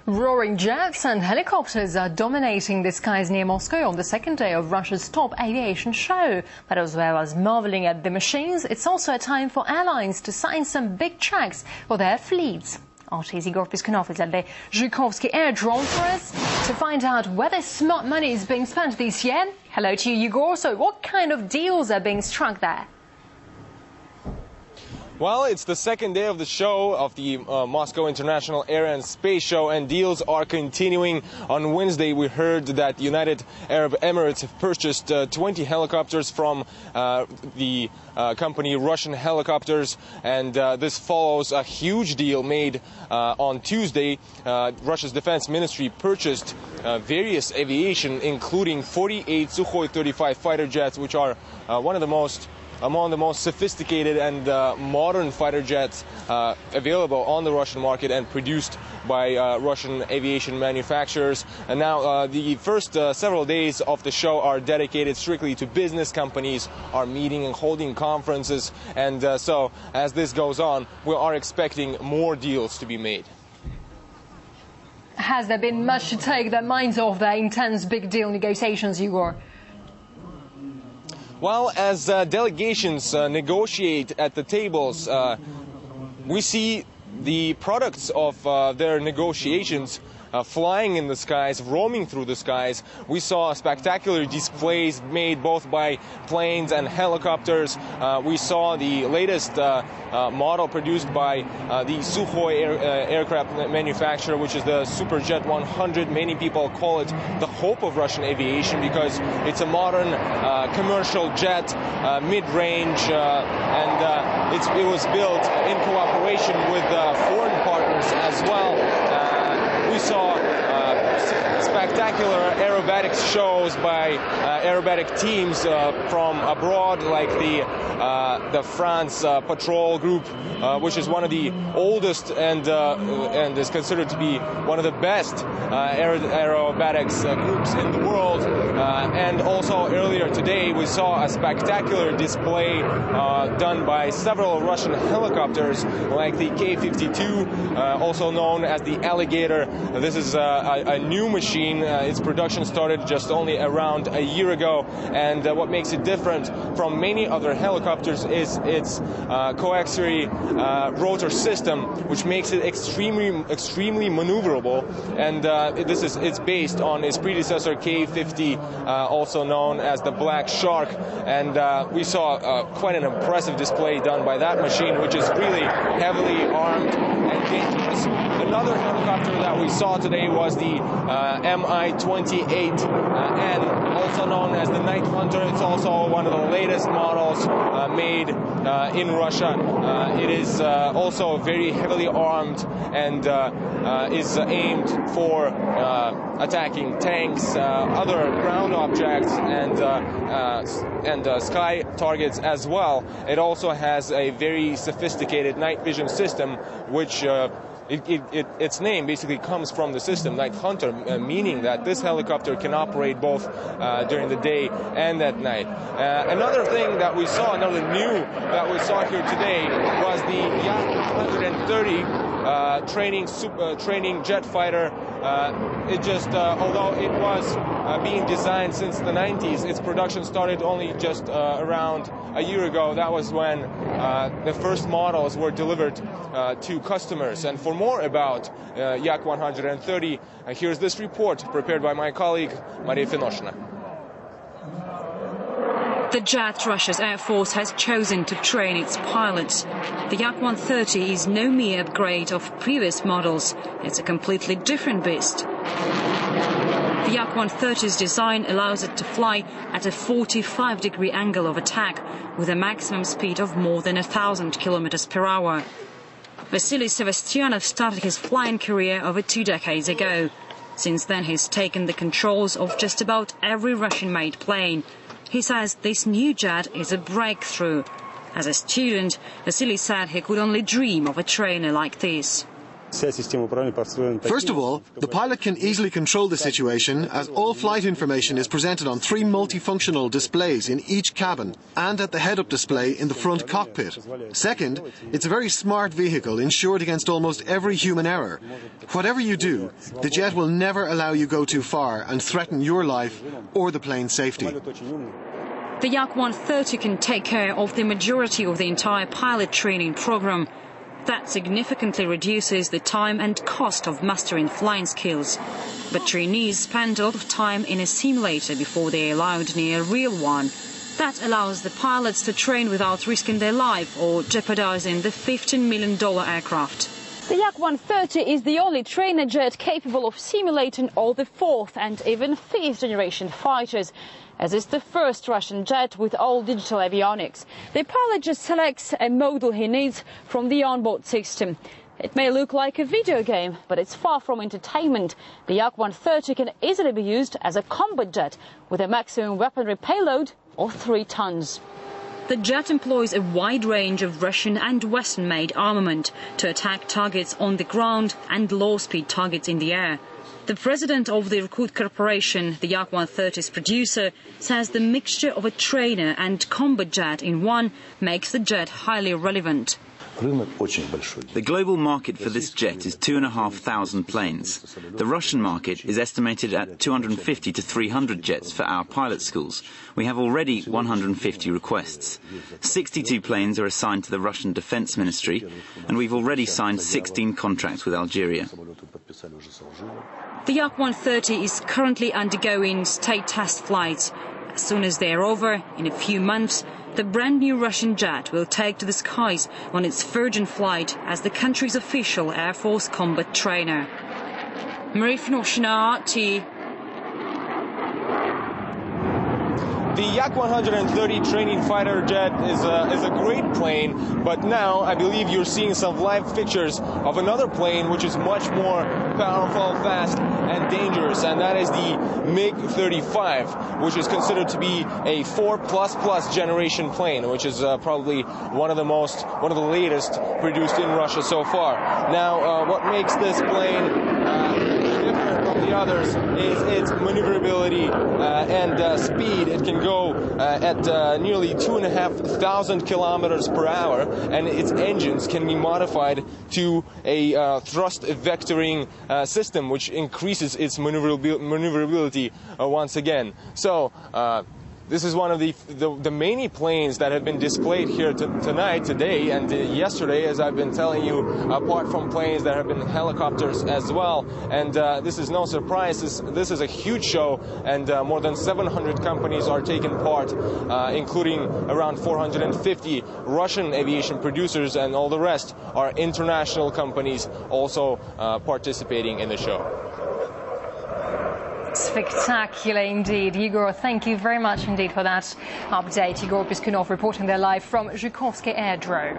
Roaring jets and helicopters are dominating the skies near Moscow on the second day of Russia's top aviation show. But as well as marveling at the machines, it's also a time for airlines to sign some big checks for their fleets. RT's Igor Piskunov is at the Zhukovsky Aerodrome for us to find out whether smart money is being spent this year. Hello to you, Igor. So what kind of deals are being struck there? Well, it's the second day of the show of the Moscow International Air and Space Show, and deals are continuing. On Wednesday, we heard that the United Arab Emirates have purchased 20 helicopters from the company Russian Helicopters, and this follows a huge deal made on Tuesday. Russia's Defense Ministry purchased various aviation, including 48 Sukhoi 35 fighter jets, which are among the most sophisticated and modern fighter jets available on the Russian market and produced by Russian aviation manufacturers. And now the first several days of the show are dedicated strictly to business. Companies are meeting and holding conferences, and so as this goes on, we are expecting more deals to be made. Has there been much to take their minds off their intense big deal negotiations, Igor? Well, as delegations negotiate at the tables, we see the products of their negotiations flying in the skies, roaming through the skies. We saw spectacular displays made both by planes and helicopters. We saw the latest model produced by the Sukhoi aircraft manufacturer, which is the Superjet 100. Many people call it the hope of Russian aviation because it's a modern commercial jet, mid-range, and it was built in cooperation with foreign partners as well. We saw spectacular aerobatics shows by aerobatic teams from abroad, like the France Patrol Group, which is one of the oldest and is considered to be one of the best aerobatics groups in the world. And also earlier today, we saw a spectacular display done by several Russian helicopters, like the K-52, also known as the Alligator. This is a new machine. Its production started just only around a year ago, and what makes it different from many other helicopters is its coaxial rotor system, which makes it extremely maneuverable. And it's based on its predecessor K-50, also known as the Black Shark. And we saw quite an impressive display done by that machine, which is really heavily armed and dangerous. Another helicopter that we saw today was the Mi-28N, also known as the Night Hunter. It's also one of the latest models made in Russia. It is also very heavily armed and is aimed for attacking tanks, other ground objects, and sky targets as well. It also has a very sophisticated night vision system, which its name basically comes from the system, Night Hunter, meaning that this helicopter can operate both during the day and at night. Another thing that we saw, another new that we saw here today, was the Yak 130 training jet fighter. Although it was being designed since the 90s, its production started only just around a year ago. That was when the first models were delivered to customers. And for more about Yak 130, here's this report prepared by my colleague Maria Finoshina. The jet Russia's Air Force has chosen to train its pilots. The Yak 130 is no mere upgrade of previous models. It's a completely different beast. The Yak 130's design allows it to fly at a 45-degree angle of attack with a maximum speed of more than 1,000 kilometers per hour. Vasily Sevastyanov started his flying career over 2 decades ago. Since then, he's taken the controls of just about every Russian-made plane. He says this new jet is a breakthrough. As a student, Vasily said he could only dream of a trainer like this. First of all, the pilot can easily control the situation as all flight information is presented on 3 multifunctional displays in each cabin and at the head-up display in the front cockpit. Second, it's a very smart vehicle insured against almost every human error. Whatever you do, the jet will never allow you go too far and threaten your life or the plane's safety. The Yak-130 can take care of the majority of the entire pilot training program. That significantly reduces the time and cost of mastering flying skills. But trainees spend a lot of time in a simulator before they are allowed near a real one. That allows the pilots to train without risking their life or jeopardizing the $15 million aircraft. The Yak-130 is the only trainer jet capable of simulating all the 4th and even 5th generation fighters, as is the first Russian jet with all digital avionics. The pilot just selects a model he needs from the onboard system. It may look like a video game, but it's far from entertainment. The Yak-130 can easily be used as a combat jet with a maximum weaponry payload of 3 tons. The jet employs a wide range of Russian and Western-made armament to attack targets on the ground and low-speed targets in the air. The president of the Irkut Corporation, the Yak-130's producer, says the mixture of a trainer and combat jet in one makes the jet highly relevant. The global market for this jet is 2,500 planes. The Russian market is estimated at 250 to 300 jets for our pilot schools. We have already 150 requests. 62 planes are assigned to the Russian Defense Ministry, and we've already signed 16 contracts with Algeria. The Yak-130 is currently undergoing state test flights. As soon as they're over, in a few months, the brand new Russian jet will take to the skies on its virgin flight as the country's official Air Force combat trainer. The Yak-130 training fighter jet is a great plane, but now I believe you're seeing some live pictures of another plane which is much more powerful, fast, and dangerous, and that is the MiG-35, which is considered to be a 4++ generation plane, which is probably one of the latest produced in Russia so far. Now, what makes this plane different from the others is its maneuverability and speed. It can go at nearly 2,500 kilometers per hour, and its engines can be modified to a thrust vectoring system, which increases its maneuverability once again. So this is one of the many planes that have been displayed here today and yesterday, as I've been telling you, apart from planes there have been helicopters as well. And this is no surprise. This is a huge show, and more than 700 companies are taking part, including around 450 Russian aviation producers, and all the rest are international companies also participating in the show. Spectacular indeed. Igor, thank you very much indeed for that update. Igor Piskunov reporting there live from Zhukovsky Airdrome.